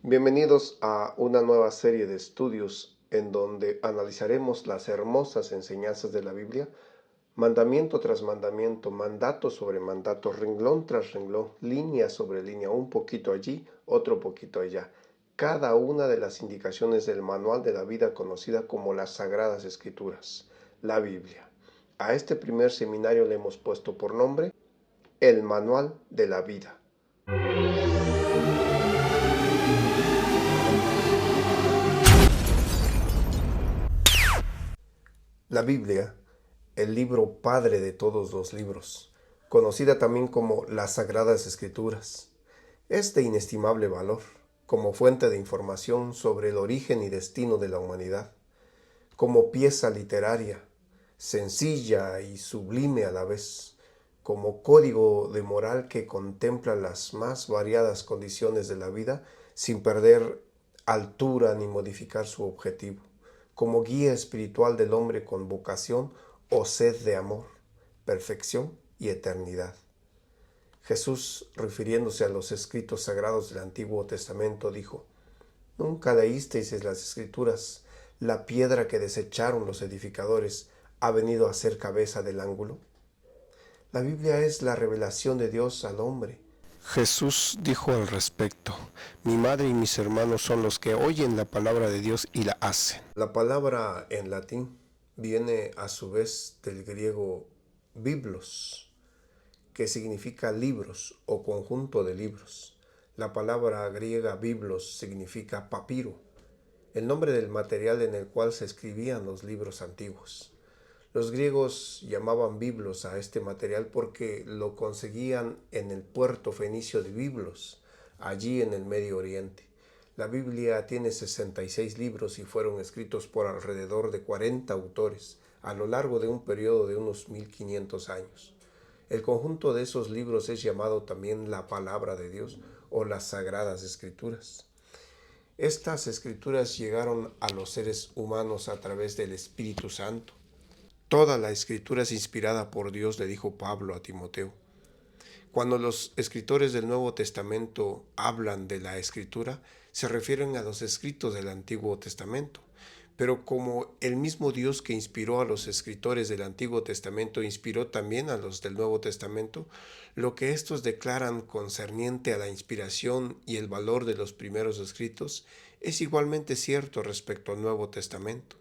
Bienvenidos a una nueva serie de estudios en donde analizaremos las hermosas enseñanzas de la Biblia, mandamiento tras mandamiento, mandato sobre mandato, renglón tras renglón, línea sobre línea, un poquito allí, otro poquito allá. Cada una de las indicaciones del manual de la vida conocida como las Sagradas Escrituras, la Biblia. A este primer seminario le hemos puesto por nombre el Manual de la Vida. La Biblia, el libro padre de todos los libros, conocida también como las Sagradas Escrituras, es de inestimable valor como fuente de información sobre el origen y destino de la humanidad, como pieza literaria, sencilla y sublime a la vez, como código de moral que contempla las más variadas condiciones de la vida sin perder altura ni modificar su objetivo, como guía espiritual del hombre con vocación o sed de amor, perfección y eternidad. Jesús, refiriéndose a los escritos sagrados del Antiguo Testamento, dijo: ¿Nunca leísteis en las Escrituras: la piedra que desecharon los edificadores ha venido a ser cabeza del ángulo? La Biblia es la revelación de Dios al hombre. Jesús dijo al respecto: mi madre y mis hermanos son los que oyen la palabra de Dios y la hacen. La palabra en latín viene a su vez del griego biblos, que significa libros o conjunto de libros. La palabra griega biblos significa papiro, el nombre del material en el cual se escribían los libros antiguos. Los griegos llamaban biblos a este material porque lo conseguían en el puerto fenicio de Biblos, allí en el Medio Oriente. La Biblia tiene 66 libros y fueron escritos por alrededor de 40 autores a lo largo de un periodo de unos 1500 años. El conjunto de esos libros es llamado también la Palabra de Dios o las Sagradas Escrituras. Estas escrituras llegaron a los seres humanos a través del Espíritu Santo. Toda la escritura es inspirada por Dios, le dijo Pablo a Timoteo. Cuando los escritores del Nuevo Testamento hablan de la escritura, se refieren a los escritos del Antiguo Testamento. Pero como el mismo Dios que inspiró a los escritores del Antiguo Testamento inspiró también a los del Nuevo Testamento, lo que estos declaran concerniente a la inspiración y el valor de los primeros escritos es igualmente cierto respecto al Nuevo Testamento.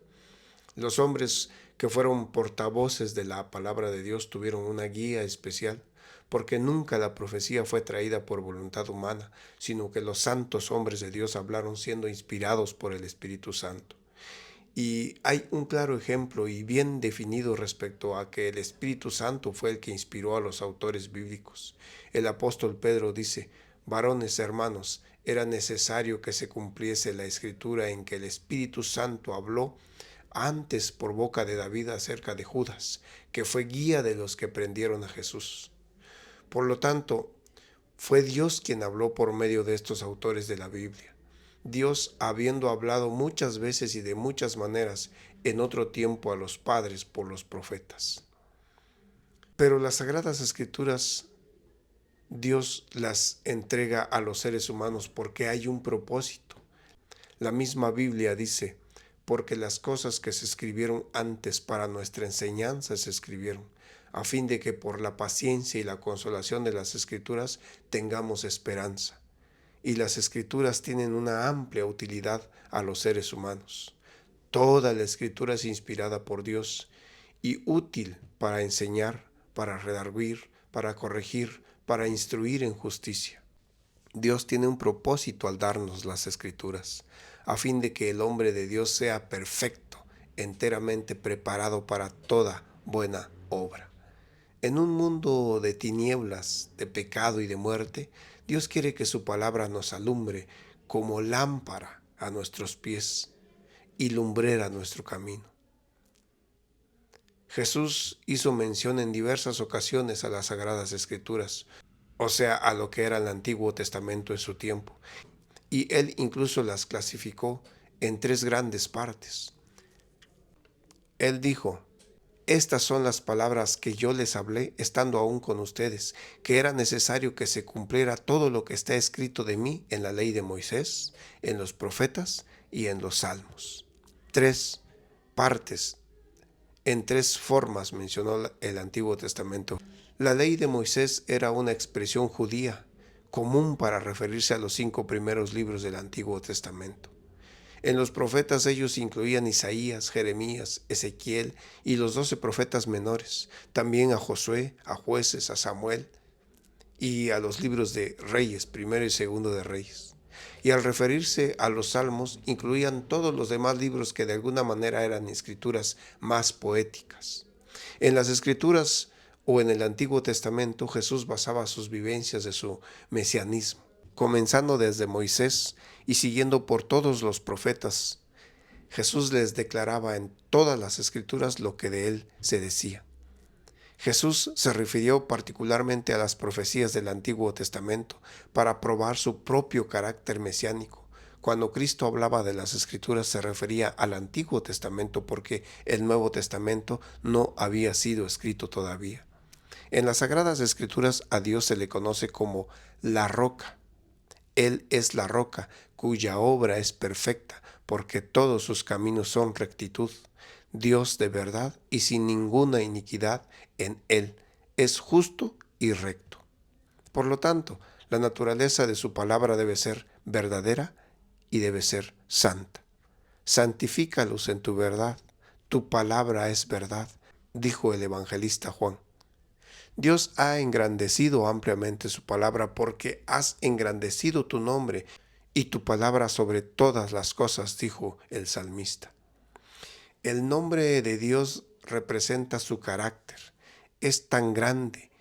Los hombres que fueron portavoces de la palabra de Dios tuvieron una guía especial, porque nunca la profecía fue traída por voluntad humana, sino que los santos hombres de Dios hablaron siendo inspirados por el Espíritu Santo. Y hay un claro ejemplo y bien definido respecto a que el Espíritu Santo fue el que inspiró a los autores bíblicos. El apóstol Pedro dice: varones hermanos, era necesario que se cumpliese la escritura en que el Espíritu Santo habló antes por boca de David acerca de Judas, que fue guía de los que prendieron a Jesús. Por lo tanto, fue Dios quien habló por medio de estos autores de la Biblia. Dios, habiendo hablado muchas veces y de muchas maneras en otro tiempo a los padres por los profetas. Pero las Sagradas Escrituras, Dios las entrega a los seres humanos porque hay un propósito. La misma Biblia dice: porque las cosas que se escribieron antes para nuestra enseñanza se escribieron, a fin de que por la paciencia y la consolación de las Escrituras tengamos esperanza. Y las Escrituras tienen una amplia utilidad a los seres humanos. Toda la Escritura es inspirada por Dios y útil para enseñar, para redarguir, para corregir, para instruir en justicia. Dios tiene un propósito al darnos las Escrituras, a fin de que el hombre de Dios sea perfecto, enteramente preparado para toda buena obra. En un mundo de tinieblas, de pecado y de muerte, Dios quiere que su palabra nos alumbre como lámpara a nuestros pies y lumbrera a nuestro camino. Jesús hizo mención en diversas ocasiones a las Sagradas Escrituras, o sea, a lo que era el Antiguo Testamento en su tiempo, y él incluso las clasificó en tres grandes partes. Él dijo: Estas son las palabras que yo les hablé estando aún con ustedes, que era necesario que se cumpliera todo lo que está escrito de mí en la ley de Moisés, en los profetas y en los salmos. 3 partes, en 3 formas mencionó el Antiguo Testamento. La ley de Moisés era una expresión judía común para referirse a los 5 primeros libros del Antiguo Testamento. En los profetas ellos incluían Isaías, Jeremías, Ezequiel y los 12 profetas menores, también a Josué, a Jueces, a Samuel y a los libros de Reyes, primero y segundo de Reyes. Y al referirse a los salmos, incluían todos los demás libros que de alguna manera eran escrituras más poéticas. En las escrituras o en el Antiguo Testamento, Jesús basaba sus vivencias de su mesianismo, comenzando desde Moisés y siguiendo por todos los profetas. Jesús les declaraba en todas las escrituras lo que de él se decía. Jesús se refirió particularmente a las profecías del Antiguo Testamento para probar su propio carácter mesiánico. Cuando Cristo hablaba de las Escrituras se refería al Antiguo Testamento porque el Nuevo Testamento no había sido escrito todavía. En las Sagradas Escrituras a Dios se le conoce como la roca. Él es la roca, cuya obra es perfecta, porque todos sus caminos son rectitud. Dios de verdad y sin ninguna iniquidad en Él. Es justo y recto. Por lo tanto, la naturaleza de su palabra debe ser verdadera y debe ser santa. Santifícalos en tu verdad. Tu palabra es verdad, dijo el evangelista Juan. Dios ha engrandecido ampliamente su palabra porque has engrandecido tu nombre y tu palabra sobre todas las cosas, dijo el salmista. El nombre de Dios representa su carácter. Es tan grande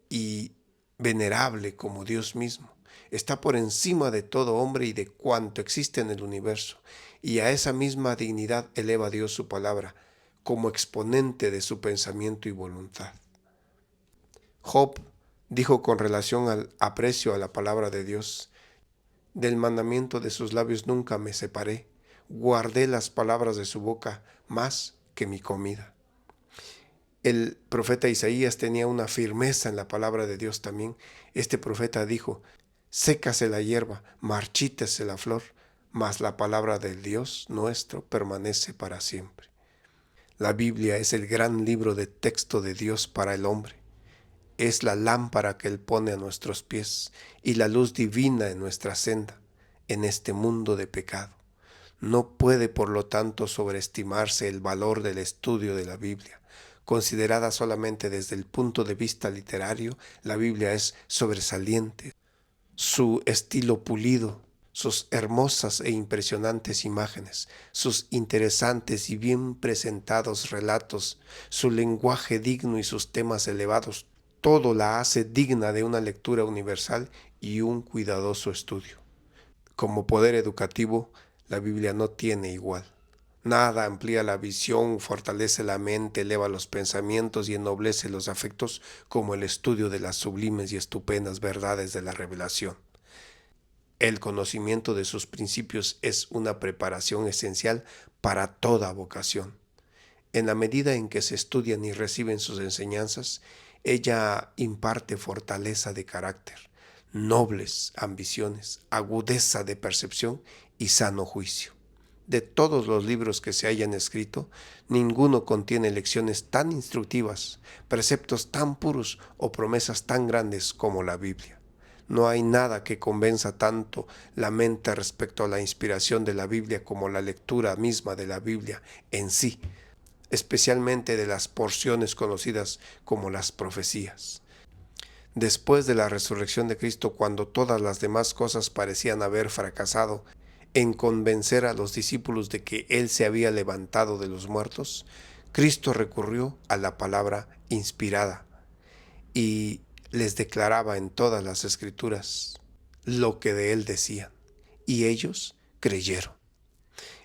y venerable como Dios mismo. Está por encima de todo hombre y de cuanto existe en el universo. Y a esa misma dignidad eleva Dios su palabra, como exponente de su pensamiento y voluntad. Job dijo con relación al aprecio a la palabra de Dios: del mandamiento de sus labios nunca me separé, guardé las palabras de su boca más que mi comida. El profeta Isaías tenía una firmeza en la palabra de Dios también. Este profeta dijo: sécase la hierba, marchítese la flor, mas la palabra del Dios nuestro permanece para siempre. La Biblia es el gran libro de texto de Dios para el hombre. Es la lámpara que Él pone a nuestros pies y la luz divina en nuestra senda, en este mundo de pecado. No puede, por lo tanto, sobreestimarse el valor del estudio de la Biblia. Considerada solamente desde el punto de vista literario, la Biblia es sobresaliente. Su estilo pulido, sus hermosas e impresionantes imágenes, sus interesantes y bien presentados relatos, su lenguaje digno y sus temas elevados, todo la hace digna de una lectura universal y un cuidadoso estudio. Como poder educativo, la Biblia no tiene igual. Nada amplía la visión, fortalece la mente, eleva los pensamientos y ennoblece los afectos como el estudio de las sublimes y estupendas verdades de la revelación. El conocimiento de sus principios es una preparación esencial para toda vocación. En la medida en que se estudian y reciben sus enseñanzas, ella imparte fortaleza de carácter, nobles ambiciones, agudeza de percepción y sano juicio. De todos los libros que se hayan escrito, ninguno contiene lecciones tan instructivas, preceptos tan puros o promesas tan grandes como la Biblia. No hay nada que convenza tanto la mente respecto a la inspiración de la Biblia como la lectura misma de la Biblia en sí, especialmente de las porciones conocidas como las profecías. Después de la resurrección de Cristo, cuando todas las demás cosas parecían haber fracasado en convencer a los discípulos de que Él se había levantado de los muertos, Cristo recurrió a la palabra inspirada y les declaraba en todas las Escrituras lo que de Él decían, y ellos creyeron.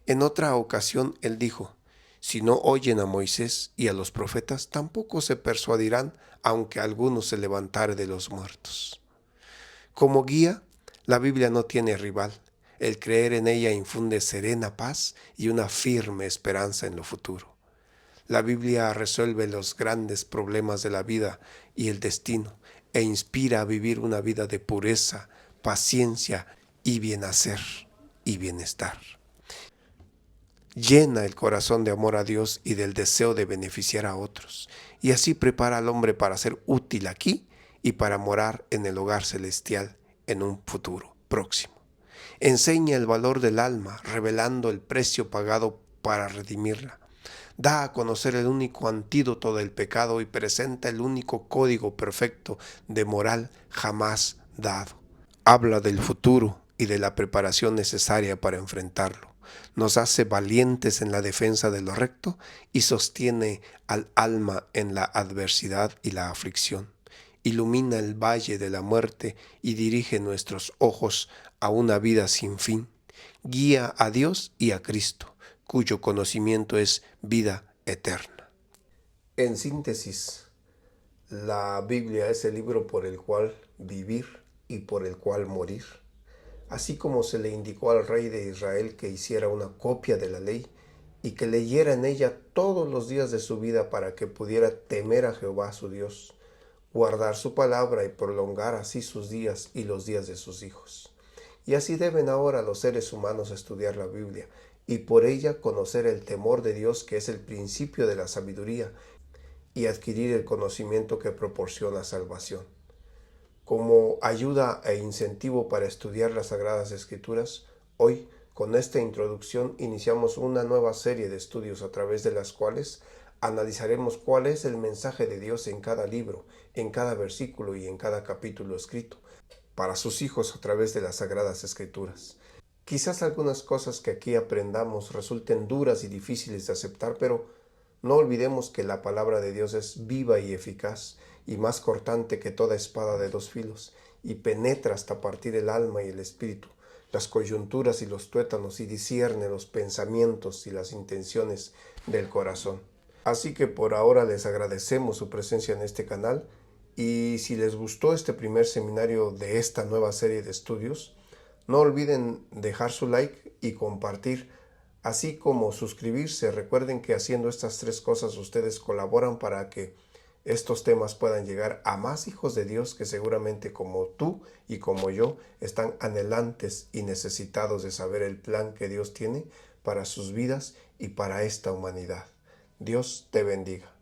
En otra ocasión Él dijo: si no oyen a Moisés y a los profetas, tampoco se persuadirán, aunque alguno se levantare de los muertos. Como guía, la Biblia no tiene rival. El creer en ella infunde serena paz y una firme esperanza en lo futuro. La Biblia resuelve los grandes problemas de la vida y el destino e inspira a vivir una vida de pureza, paciencia y bienhacer y bienestar. Llena el corazón de amor a Dios y del deseo de beneficiar a otros, y así prepara al hombre para ser útil aquí y para morar en el hogar celestial en un futuro próximo. Enseña el valor del alma, revelando el precio pagado para redimirla. Da a conocer el único antídoto del pecado y presenta el único código perfecto de moral jamás dado. Habla del futuro y de la preparación necesaria para enfrentarlo. Nos hace valientes en la defensa de lo recto y sostiene al alma en la adversidad y la aflicción. Ilumina el valle de la muerte y dirige nuestros ojos a una vida sin fin. Guía a Dios y a Cristo, cuyo conocimiento es vida eterna. En síntesis, la Biblia es el libro por el cual vivir y por el cual morir. Así como se le indicó al rey de Israel que hiciera una copia de la ley y que leyera en ella todos los días de su vida para que pudiera temer a Jehová su Dios, guardar su palabra y prolongar así sus días y los días de sus hijos. Y así deben ahora los seres humanos estudiar la Biblia y por ella conocer el temor de Dios, que es el principio de la sabiduría, y adquirir el conocimiento que proporciona salvación. Como ayuda e incentivo para estudiar las Sagradas Escrituras, hoy, con esta introducción, iniciamos una nueva serie de estudios a través de las cuales analizaremos cuál es el mensaje de Dios en cada libro, en cada versículo y en cada capítulo escrito para sus hijos a través de las Sagradas Escrituras. Quizás algunas cosas que aquí aprendamos resulten duras y difíciles de aceptar, pero no olvidemos que la palabra de Dios es viva y eficaz y más cortante que toda espada de dos filos, y penetra hasta partir el alma y el espíritu, las coyunturas y los tuétanos, y discierne los pensamientos y las intenciones del corazón. Así que por ahora les agradecemos su presencia en este canal, y si les gustó este primer seminario de esta nueva serie de estudios, no olviden dejar su like y compartir, así como suscribirse. Recuerden que haciendo estas tres cosas ustedes colaboran para que estos temas puedan llegar a más hijos de Dios que seguramente como tú y como yo están anhelantes y necesitados de saber el plan que Dios tiene para sus vidas y para esta humanidad. Dios te bendiga.